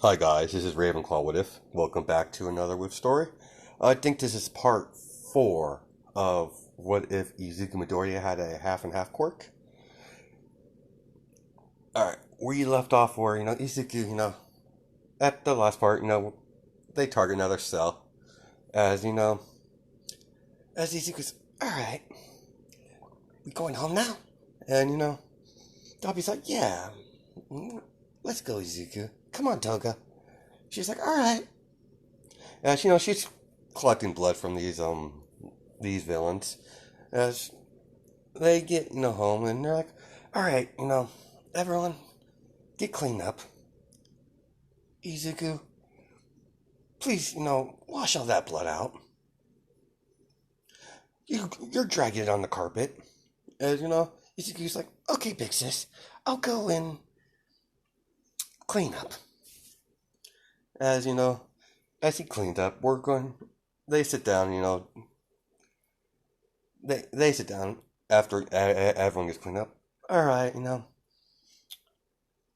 Hi guys, this is Ravenclaw What If. Welcome back to another With story. I think this is part 4 of What If Izuku Midoriya had a half and half quirk. Alright, where you left off where, Izuku, at the last part, they target another cell. As, as Izuku's, alright, we going home now? And, Dobby's like, yeah, let's go Izuku. Come on, Toga. She's like, alright. And she's collecting blood from these villains. As they get home and they're like, all right, everyone, get cleaned up. Izuku, please, wash all that blood out. You're dragging it on the carpet. As Izuku's like, okay, big sis, I'll go and clean up. As as he cleaned up, we're going. They sit down, they sit down after everyone gets cleaned up. All right,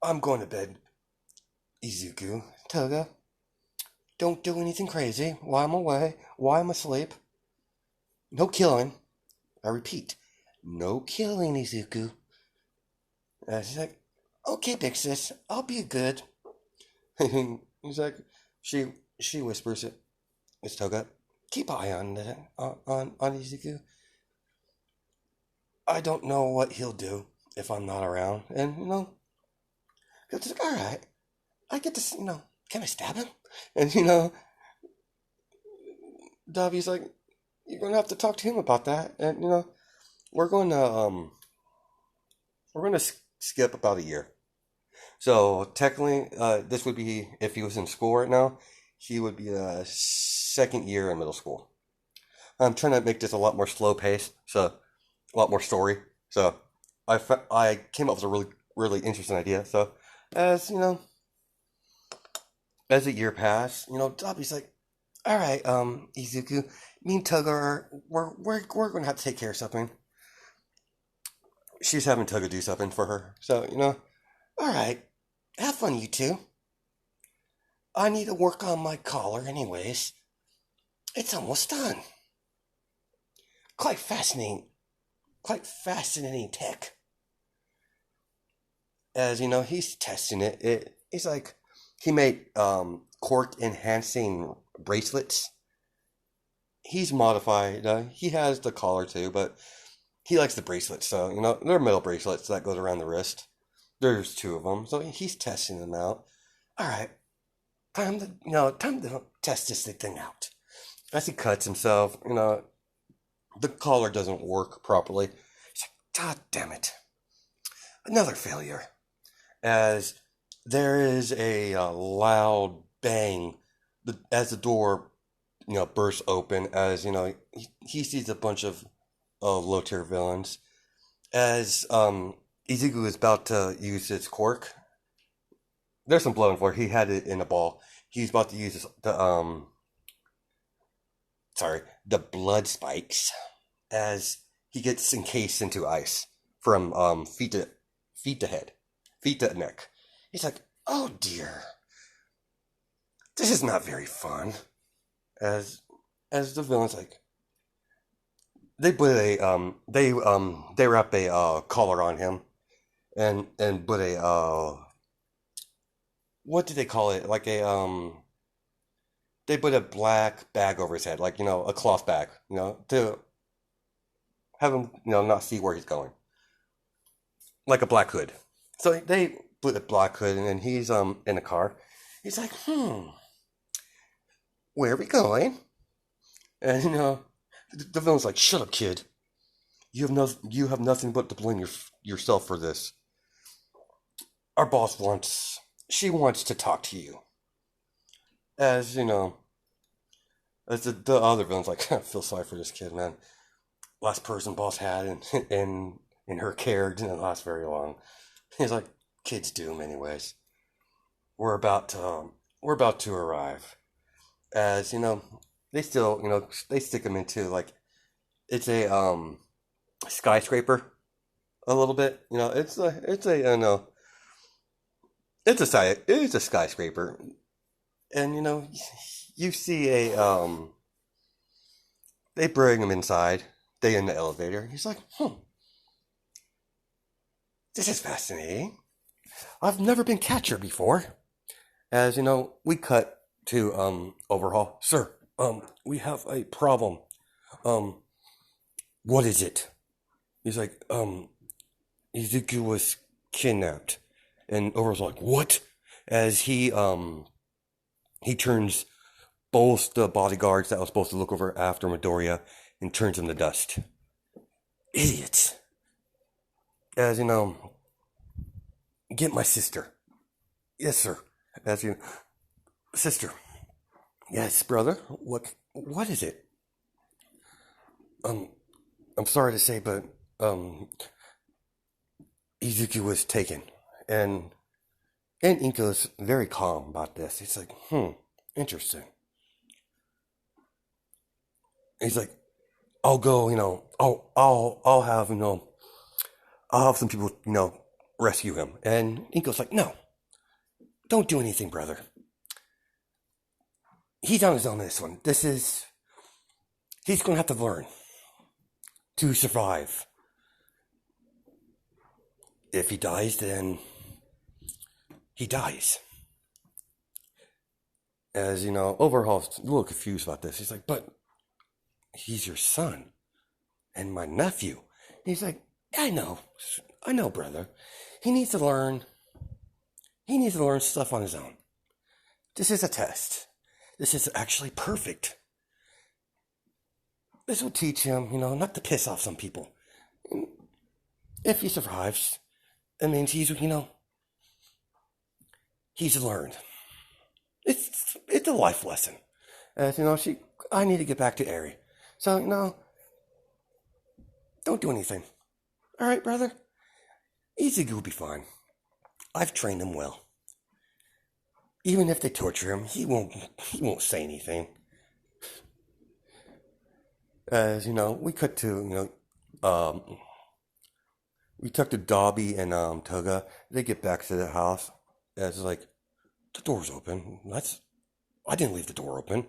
I'm going to bed. Izuku, Toga, don't do anything crazy while I'm away, while I'm asleep. No killing. I repeat, no killing, Izuku. She's like, okay, big sis, I'll be good. He's like, she whispers it. It's Toga. Keep an eye on that on Izuku. I don't know what he'll do if I'm not around, and he'll just like, all right. I get to, can I stab him? And Davi's like, you're gonna have to talk to him about that, and we're going to we're going to skip about a year. So technically, this would be if he was in school right now, he would be a second year in middle school. I'm trying to make this a lot more slow paced, so a lot more story. So I came up with a really interesting idea. So as as a year passed, Dobby's like, all right, Izuku, me and Toga we're gonna have to take care of something. She's having Toga do something for her. So, all right, have fun, you two. I need to work on my collar anyways. It's almost done. Quite fascinating. Quite fascinating tech. As he's testing it. It's like he made quirk enhancing bracelets. He's modified. He has the collar too, but he likes the bracelets. So they're metal bracelets that goes around the wrist. There's two of them, so he's testing them out. All right, time to test this thing out. As he cuts himself, the collar doesn't work properly. He's like, God damn it, another failure. As there is a loud bang as the door bursts open, as he sees a bunch of low tier villains. As Izuku is about to use his quirk, there's some blood on the floor. He had it in a ball. He's about to use the blood spikes as he gets encased into ice from feet to head, feet to neck. He's like, oh dear, this is not very fun. As the villain's like, they put a they wrap a collar on him and put a what do they call it, like a they put a black bag over his head, like a cloth bag, to have him not see where he's going, like a black hood. So they put a black hood and he's in a car. He's like, where are we going? And the villain's like, shut up, kid. You have nothing but to blame yourself for this. Our boss she wants to talk to you. As as the other villain's like, I feel sorry for this kid, man. Last person boss had in her care didn't last very long. He's like, kids do 'em anyways. We're about to arrive. As they still they stick him into like it's a skyscraper a little bit. It's a it's a skyscraper, and you see they bring him inside. They in the elevator. He's like, this is fascinating. I've never been catcher before. As we cut to overhaul. Sir, we have a problem. Um, what is it? He's like, Izuku was kidnapped. And overhaul's like, what? As he turns both the bodyguards that was supposed to look over after Midoriya and turns them to dust. Idiots. As get my sister. Yes, sir. As sister. Yes, brother. What is it? I'm sorry to say, but Izuku was taken, and Inka's very calm about this. He's like, interesting. He's like, I'll go, I'll have, I'll have some people, rescue him. And Inko's like, no, don't do anything, brother. He's on his own in this one. He's going to have to learn to survive. If he dies, then he dies. As, Overhaul's a little confused about this. He's like, but he's your son and my nephew. He's like, I know, brother. He needs to learn stuff on his own. This is a test. This is actually perfect. This will teach him, not to piss off some people. If he survives, it means he's learned. It's a life lesson. As I need to get back to Eri. So, don't do anything. All right, brother? Izuku will be fine. I've trained him well. Even if they torture him, he won't say anything. As we cut to we talk to Dobby and Toga. They get back to the house. As like, the door's open. I didn't leave the door open.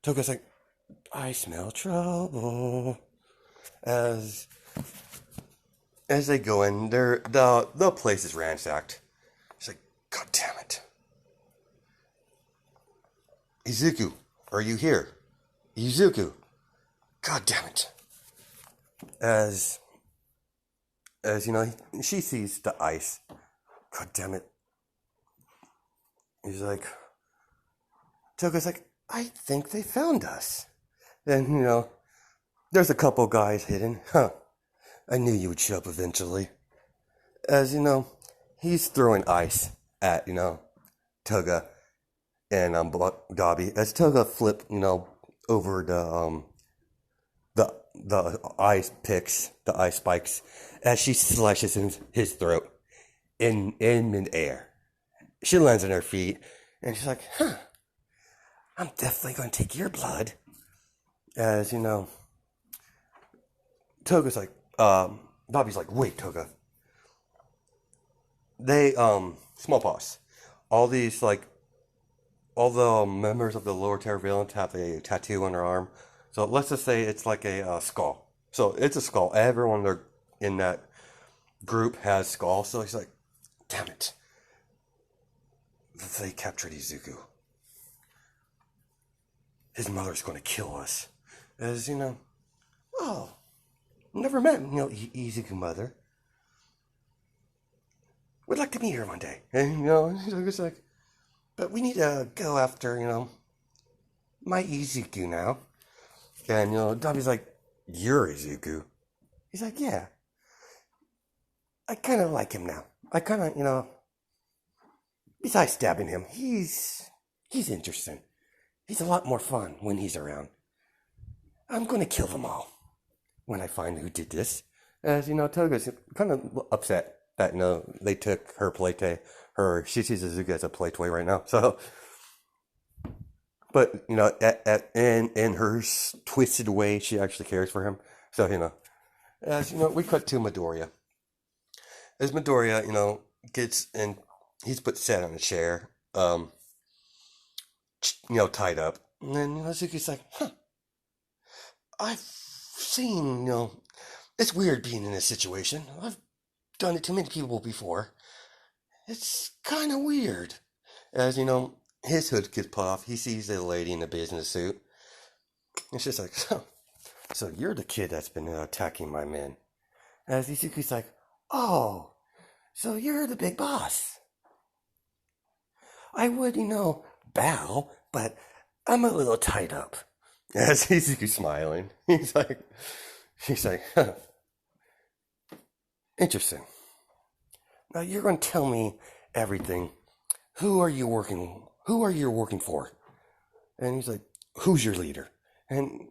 Toga's like, I smell trouble. As they go in, the place is ransacked. She's like, God damn it. Izuku, are you here? Izuku. God damn it. As she sees the ice. God damn it. He's like, Toga's like, I think they found us. Then, there's a couple guys hidden. I knew you would show up eventually. As, he's throwing ice at, Toga and Dobby. As Toga flip, over the ice picks, the ice spikes, as she slashes his throat in midair. She lands on her feet, and she's like, I'm definitely going to take your blood. As, Toga's like, Dobby's like, wait, Toga. They, smallpox. All these, all the members of the lower Terravalent have a tattoo on their arm. So let's just say it's like a skull. So it's a skull. Everyone in that group has skulls. So he's like, damn it. They captured Izuku. His mother's going to kill us. As, oh, never met, Izuku mother. Would like to meet her one day. And, it's like, but we need to go after, my Izuku now. And, Dobby's like, you're Izuku? He's like, yeah. I kind of like him now. I kind of, besides stabbing him, he's interesting. He's a lot more fun when he's around. I'm going to kill them all when I find who did this. As, Toga's kind of upset that, they took her playtoy. She sees Izuku as a playtoy right now. So, but, in her twisted way, she actually cares for him. So, as, we cut to Midoriya. As Midoriya, gets in he's put sat on a chair, tied up. And then Izuku's like, huh, I've seen, it's weird being in this situation. I've done it to many people before. It's kind of weird. As his hood gets put off, he sees a lady in a business suit. It's just like, so you're the kid that's been attacking my men. As Izuku's like, oh, so you're the big boss. I would, bow, but I'm a little tied up. As Izuku's smiling, he's like, huh, interesting. Now you're going to tell me everything. Who are you working for? And he's like, who's your leader? And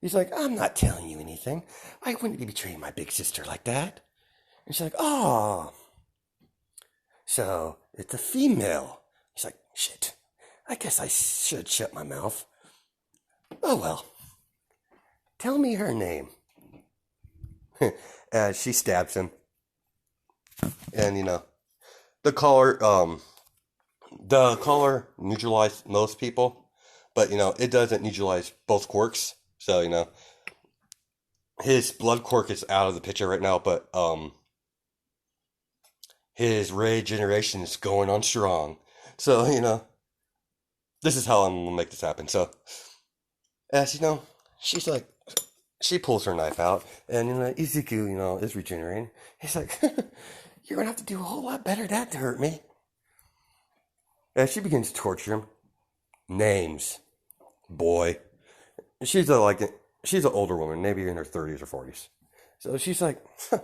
he's like, I'm not telling you anything. I wouldn't be betraying my big sister like that. And she's like, oh, so it's a female. He's like, shit, I guess I should shut my mouth. Oh well, tell me her name. As she stabs him. And the collar neutralized most people, but it doesn't neutralize both quirks. So his blood quirk is out of the picture right now, but his regeneration is going on strong. So this is how I'm gonna make this happen. So as she's like, she pulls her knife out, and Izuku is regenerating. He's like, you're gonna have to do a whole lot better than that to hurt me. As she begins to torture him, names, boy. She's an older woman, maybe in her 30s or 40s. So she's like, you're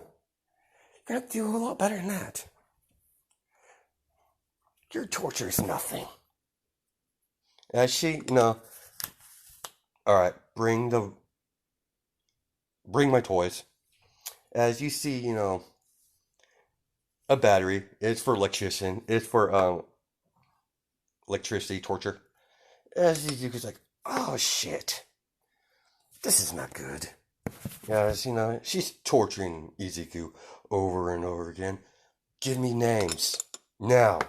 gonna have to do a whole lot better than that. Your torture is nothing. As she, all right, bring my toys. As you see, a battery. It's for electrician. It's for electricity torture. As Izuku's like, oh shit, this is not good. As she's torturing Izuku over and over again. Give me names now.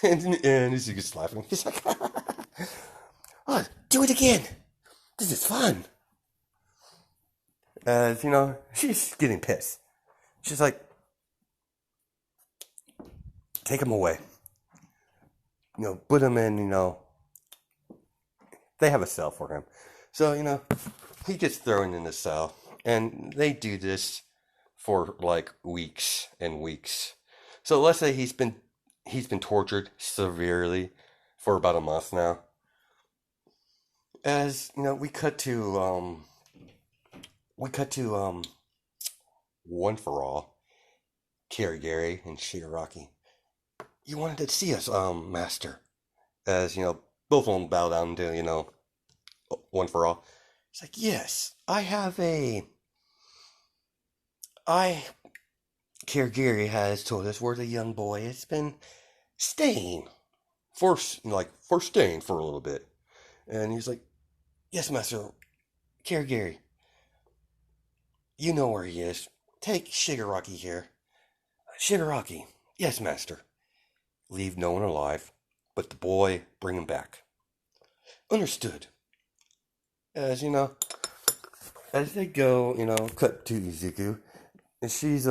And Izuku's laughing. He's like, oh, do it again. This is fun. As she's getting pissed. She's like, take him away. Put him in, they have a cell for him. So, he gets thrown in the cell. And they do this for like weeks and weeks. So let's say he's been tortured severely for about a month now. As, we cut to One for All, Gary and Shigaraki. You wanted to see us, Master. As, both of them bow down to, One for All. It's like, yes, Gary has told us where the young boy has been staying. For staying for a little bit. And he's like, yes, Master, Gary. You know where he is. Take Shigaraki here. Shigaraki. Yes, Master. Leave no one alive, but the boy, bring him back. Understood. As as they go, cut to Izuku, and she's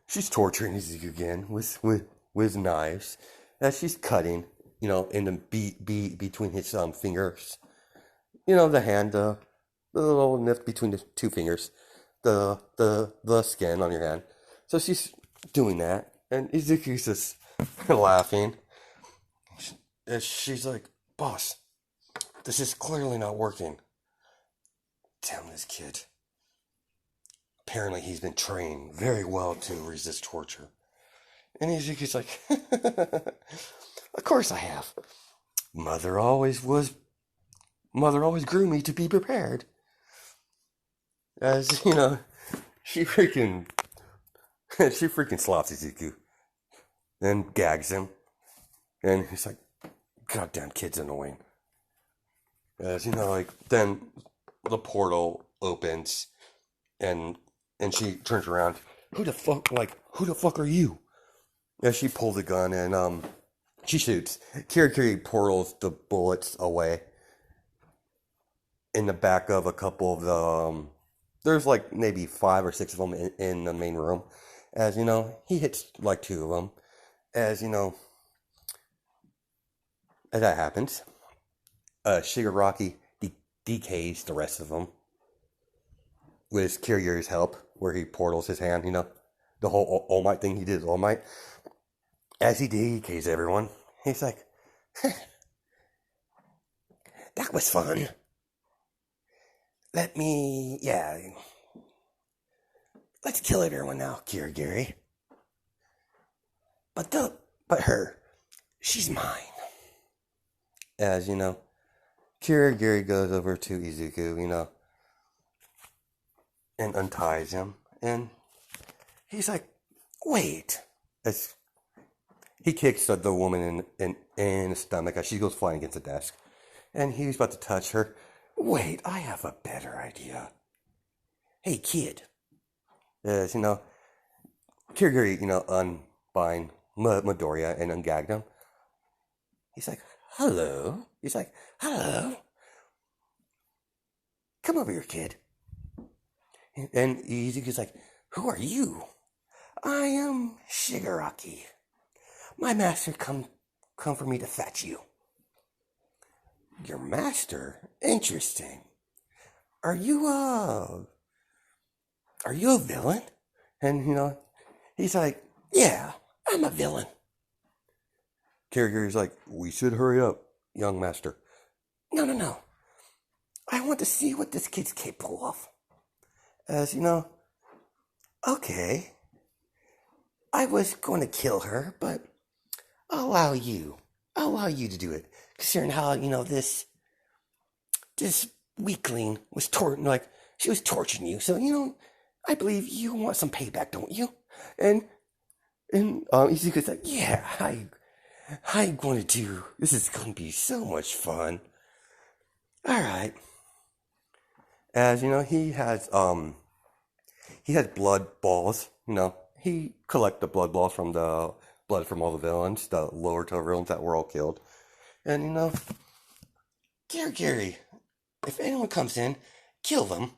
she's torturing Izuku again with knives, as she's cutting, in the beat between his fingers, the hand, the little nip between the two fingers, the skin on your hand. So she's doing that, and Izuku's just laughing. She's like, boss, this is clearly not working. Damn this kid. Apparently he's been trained very well to resist torture. And Izuku's like, of course I have. Mother always grew me to be prepared. As, she freaking slaps Izuku. Then gags him. And he's like, goddamn kid's annoying. As, then the portal opens and she turns around who the fuck are you? As she pulls a gun and, she shoots. Kiri portals the bullets away in the back of a couple of the, there's like maybe 5 or 6 of them in the main room. As, he hits like 2 of them. As, as that happens, Shigaraki decays the rest of them with Kiryu's help, where he portals his hand, the whole All Might thing he did, All Might. As he decays everyone, he's like, that was fun. Let's kill everyone now, Kirigiri. But her, she's mine. As, Kirigiri goes over to Izuku, and unties him. And he's like, wait. As he kicks the woman in the stomach as she goes flying against the desk. And he's about to touch her. Wait, I have a better idea. Hey, kid. As, Kirigiri, unbind Midoriya and ungagged him. He's like, hello. He's like, hello. Come over here, kid. And Izuku's like, who are you? I am Shigaraki. My master come for me to fetch you. Your master? Interesting. Are you a villain? And, he's like, yeah, I'm a villain. Kirigiri's like, we should hurry up, young master. No. I want to see what this kid's capable of. As, okay. I was going to kill her, but I'll allow you to do it. Considering how, this weakling was she was torturing you. So, I believe you want some payback, don't you? And Izuku's like, yeah, I'm going to do, this is going to be so much fun. Alright. As, he has blood balls, he collect the blood balls from the blood from all the villains, the lower tier villains that were all killed. And, Gary, if anyone comes in, kill them.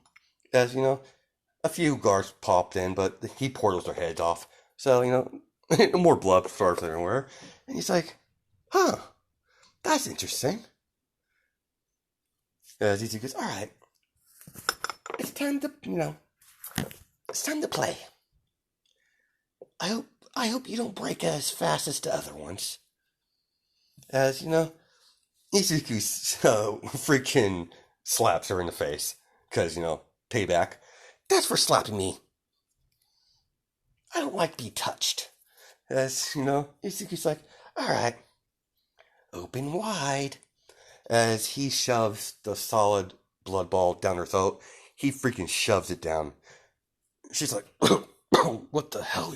As, a few guards popped in, but he portals their heads off. So, more blood starts everywhere. And he's like, huh, that's interesting. As he goes, alright, it's time to, it's time to play. I hope you don't break as fast as the other ones. As, Izuku freaking slaps her in the face. Because, payback. That's for slapping me. I don't like to be touched. As, Izuku's like, alright, open wide. As he shoves the solid blood ball down her throat, he freaking shoves it down. She's like, what the hell?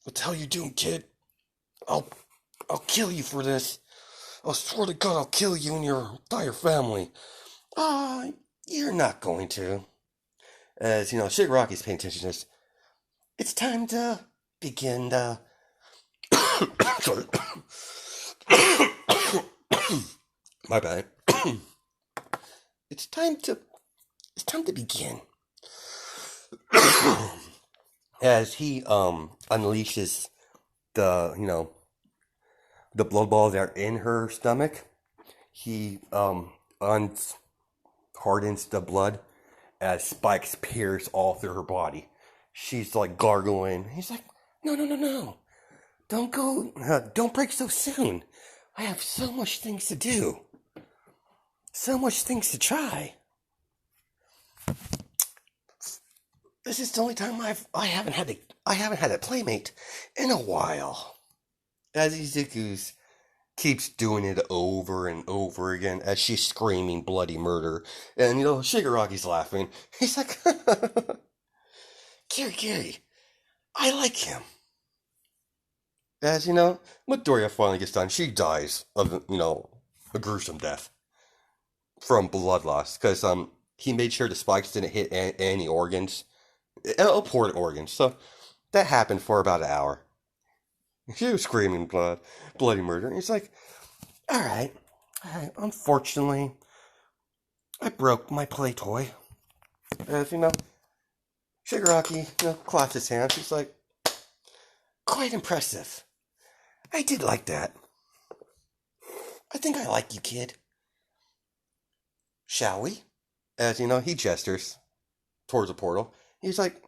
What the hell are you doing, kid? I'll kill you for this. I swear to God, I'll kill you and your entire family. You're not going to. As, Shigaraki's paying attention to this. It's time to begin the... Sorry. My bad. It's time to begin. As he unleashes the the blood balls that are in her stomach, he hardens the blood as spikes pierce all through her body. She's like gargling. He's like, no. Don't break so soon. I have so much things to do. So much things to try. This is the only time I haven't had a playmate in a while. As Izuku keeps doing it over and over again as she's screaming bloody murder. And, Shigaraki's laughing. He's like, Kiri, I like him. As, Midoriya finally gets done. She dies of, a gruesome death from blood loss. Because, he made sure the spikes didn't hit any organs Portland, Oregon. So that happened for about an hour. She was screaming bloody murder. And he's like, all right, unfortunately, I broke my play toy. As you know, Shigaraki, claps his hands. He's like, quite impressive. I did like that. I think I like you, kid. Shall we? As he gestures towards the portal. He's like,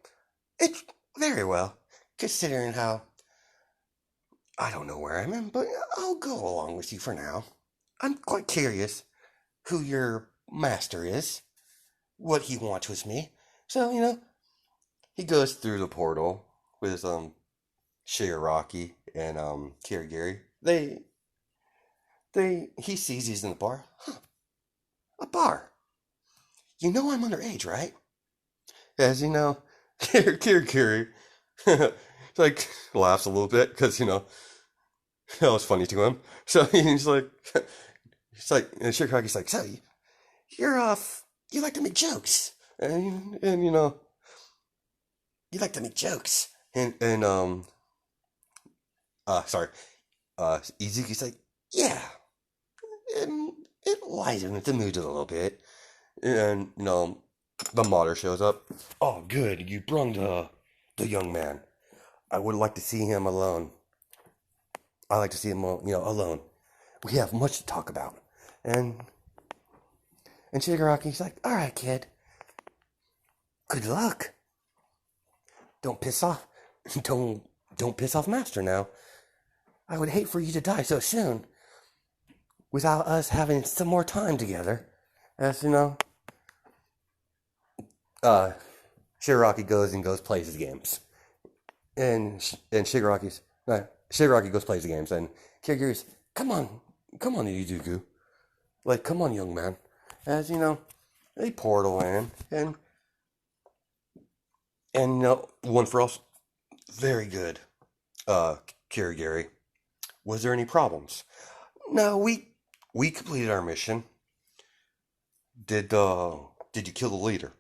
it's very well, considering how I don't know where I'm in, but I'll go along with you for now. I'm quite curious who your master is, what he wants with me. So, he goes through the portal with Shigaraki and Kirigiri. He sees he's in the bar. Huh, a bar. You know I'm underage, right? As you know, Kirigiri like laughs a little bit because that was funny to him. So and Shigaraki's like, so you're off. You like to make jokes, and you like to make jokes, and sorry, Izuki's like, yeah, and it lightens the mood a little bit, and the modder shows up. Oh, good, you brung the young man. I would like to see him alone. I like to see him, alone. We have much to talk about. And Shigaraki's like, all right, kid. Good luck. Don't piss off. Don't piss off Master now. I would hate for you to die so soon without us having some more time together. As Shigaraki goes plays his games, and Shigaraki goes plays the games, and Kirigiri's, come on, Izuku, like, come on, young man. As they portal in, and one for all, very good. Kirigiri, was there any problems? No, we completed our mission. Did you kill the leader?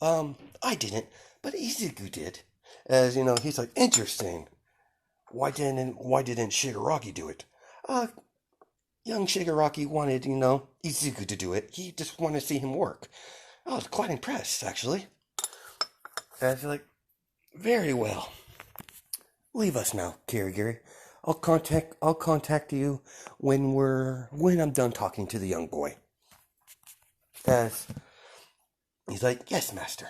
I didn't, but Izuku did. As he's like, interesting. Why didn't Shigaraki do it? Young Shigaraki wanted, Izuku to do it. He just wanted to see him work. I was quite impressed, actually. As like, very well. Leave us now, Kirigiri. I'll contact you when I'm done talking to the young boy. As he's like, yes, master.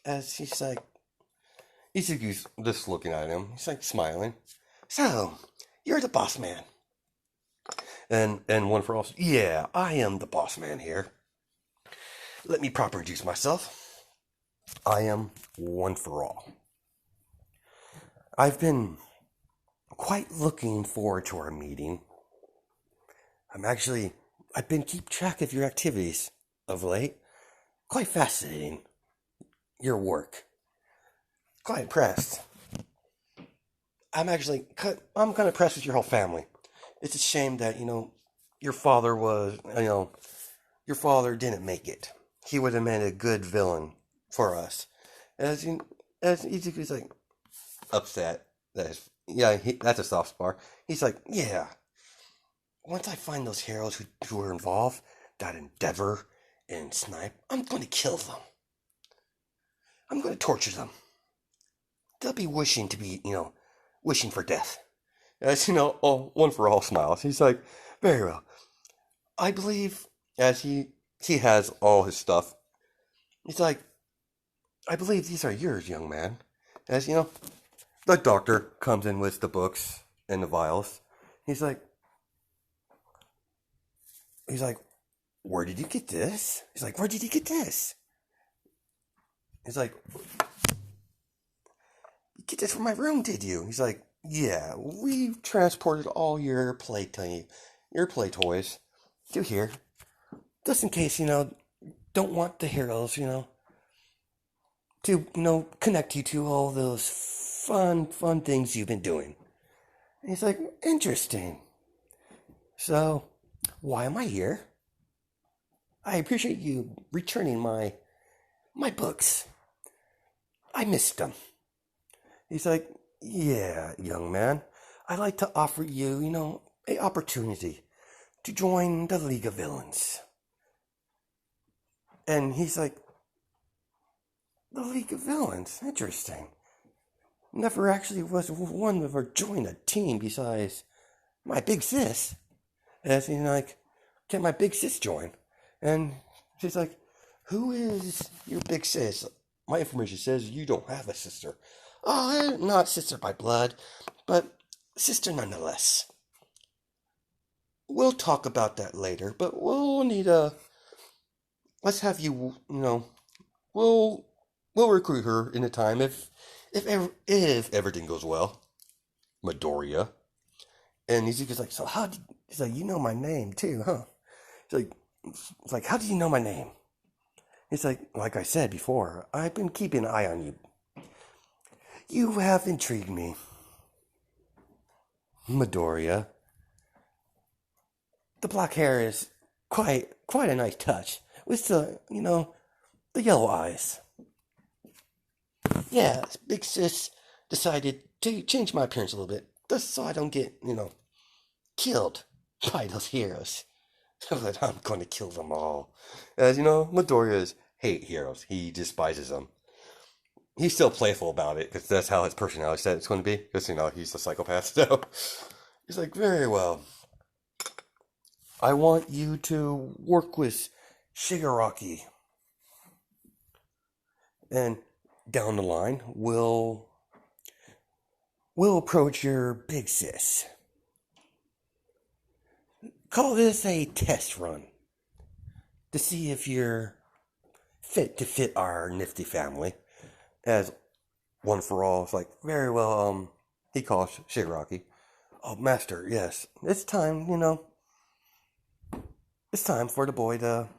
As he's like, Izuku's just looking at him. He's like smiling. So, you're the boss man. And one for all, yeah, I am the boss man here. Let me proper introduce myself. I am one for all. I've been quite looking forward to our meeting. I've been keep track of your activities of late. Quite fascinating. Your work. Quite impressed. I'm kind of impressed with your whole family. It's a shame that, your father your father didn't make it. He would have made a good villain for us. As Izuku's like, upset. That's a soft spot. He's like, yeah. Once I find those heroes who are involved, that Endeavor and Snipe, I'm going to kill them. I'm going to torture them. They'll be wishing for death. As one for all smiles. He's like, very well. I believe, as he has all his stuff. He's like, I believe these are yours, young man. As the doctor comes in with the books and the vials. He's like, where did you get this? He's like, where did you get this? He's like, you get this from my room, did you? He's like, yeah, we transported all your play toys to here. Just in case, don't want the heroes, to, connect you to all those fun things you've been doing. And he's like, interesting. So, why am I here? I appreciate you returning my books. I missed him. He's like, yeah, young man, I'd like to offer you, a opportunity to join the League of Villains. And he's like, the League of Villains? Interesting. Never actually was one to ever join a team besides my big sis. As like, can my big sis join? And she's like, who is your big sis? My information says you don't have a sister. Oh, not sister by blood, but sister nonetheless. We'll talk about that later, but we'll need let's have you, we'll recruit her in a time if everything goes well. Midoriya. And he's like, so he's like, you know my name too, huh? He's like, it's like, how do you know my name? He's like I said before, I've been keeping an eye on you. You have intrigued me. Midoriya. The black hair is quite a nice touch. With the yellow eyes. Yeah, Big Sis decided to change my appearance a little bit, just so I don't get, killed by those heroes. But I'm going to kill them all. As Midoriya's hate heroes. He despises them. He's still playful about it, because that's how his personality said it's going to be. Because, he's a psychopath, so he's like, very well. I want you to work with Shigaraki. And down the line, we'll approach your big sis. Call this a test run to see if you're fit to fit our nifty family. As One for All is like, very well, he calls Shigaraki. Oh, master, yes. It's time, it's time for the boy to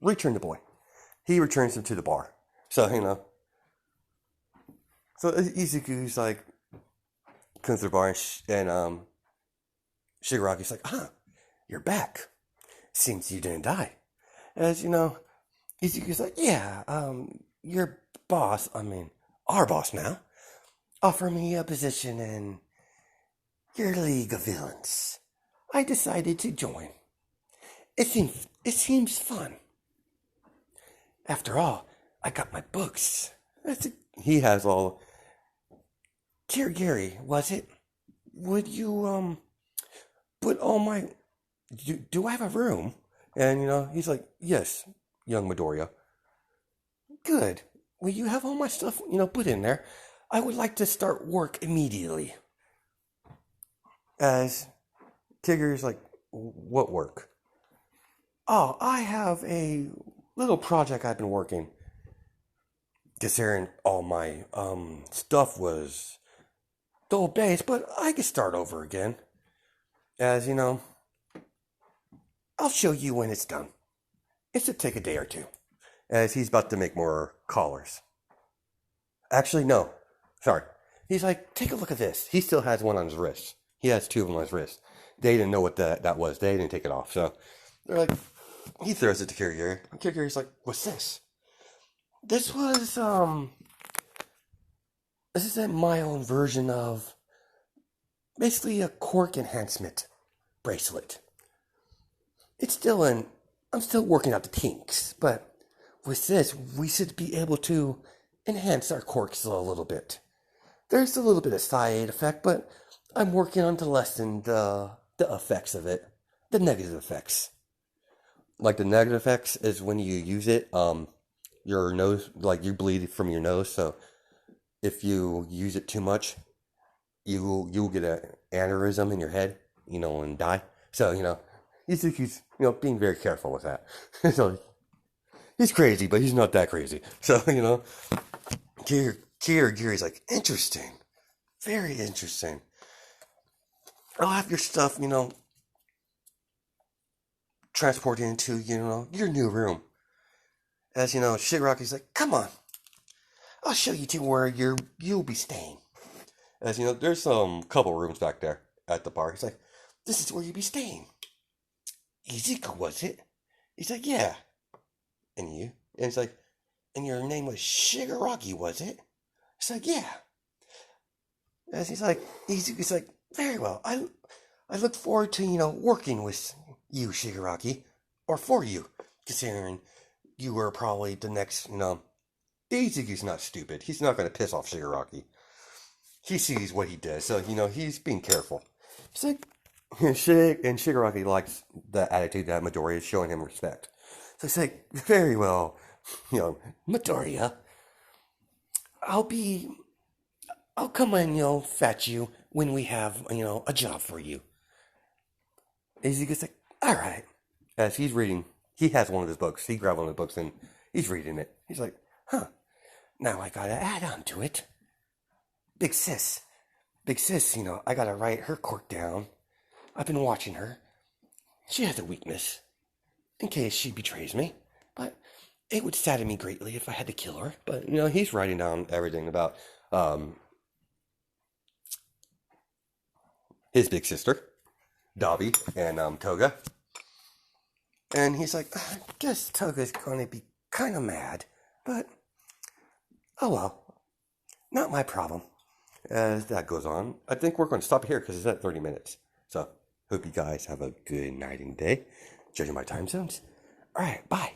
return the boy. He returns him to the bar. So, so Izuku's like, comes to the bar and Shigaraki's like, you're back. Seems you didn't die. As Izuku's like, yeah, your boss, our boss now, offered me a position in your League of Villains. I decided to join. It seems fun. After all, I got my books. He has all. Kirigiri, was it? Would you put all my? Do I have a room? And he's like, yes, young Midoriya. Good. Will you have all my stuff, put in there? I would like to start work immediately. As Tigger's like, what work? Oh, I have a little project I've been working. Considering all my stuff was dull base, but I can start over again. As I'll show you when it's done. It should take a day or two. As he's about to make more collars. Actually, no. Sorry. He's like, take a look at this. He still has one on his wrist. He has two of them on his wrist. They didn't know what that was. They didn't take it off. So they're like, he throws it to Kirigiri. And Kirigiri's like, what's this? This is my own version of basically a quirk enhancement bracelet. I'm still working out the kinks, but with this, we should be able to enhance our quirks a little bit. There's a little bit of side effect, but I'm working on to lessen the effects of it, the negative effects. Like the negative effects is when you use it, your nose, like you bleed from your nose. So if you use it too much, you'll get an aneurysm in your head, and die. So he's being very careful with that. So he's crazy, but he's not that crazy. So Kirigiri's like, interesting, very interesting. I'll have your stuff, transported into your new room. As Shigaraki's like, come on, I'll show you to where you'll be staying. As there's some couple rooms back there at the bar. He's like, this is where you'll be staying. Izuku, was it? He's like, yeah. And you? And he's like, and your name was Shigaraki, was it? It's like, yeah. As he's like, very well. I look forward to, working with you, Shigaraki, or for you, considering you were probably the next, Izuku's not stupid. He's not going to piss off Shigaraki. He sees what he does, so, he's being careful. It's like, and Shigaraki likes the attitude that Midoriya is showing him respect. So it's like, very well, Midoriya, I'll come and, fetch you when we have, a job for you. Izuku's like, all right. As he's reading, he has one of his books. He grabbed one of the books and he's reading it. He's like, huh, now I gotta add on to it. Big sis. Big sis, I gotta write her quirk down. I've been watching her. She has a weakness, in case she betrays me. But it would sadden me greatly if I had to kill her. But, he's writing down everything about his big sister, Dabi, and Toga. And he's like, I guess Toga's going to be kind of mad. But, oh well. Not my problem. As that goes on, I think we're going to stop here because it's at 30 minutes. So, hope you guys have a good night and day, judging my time zones. Alright, bye.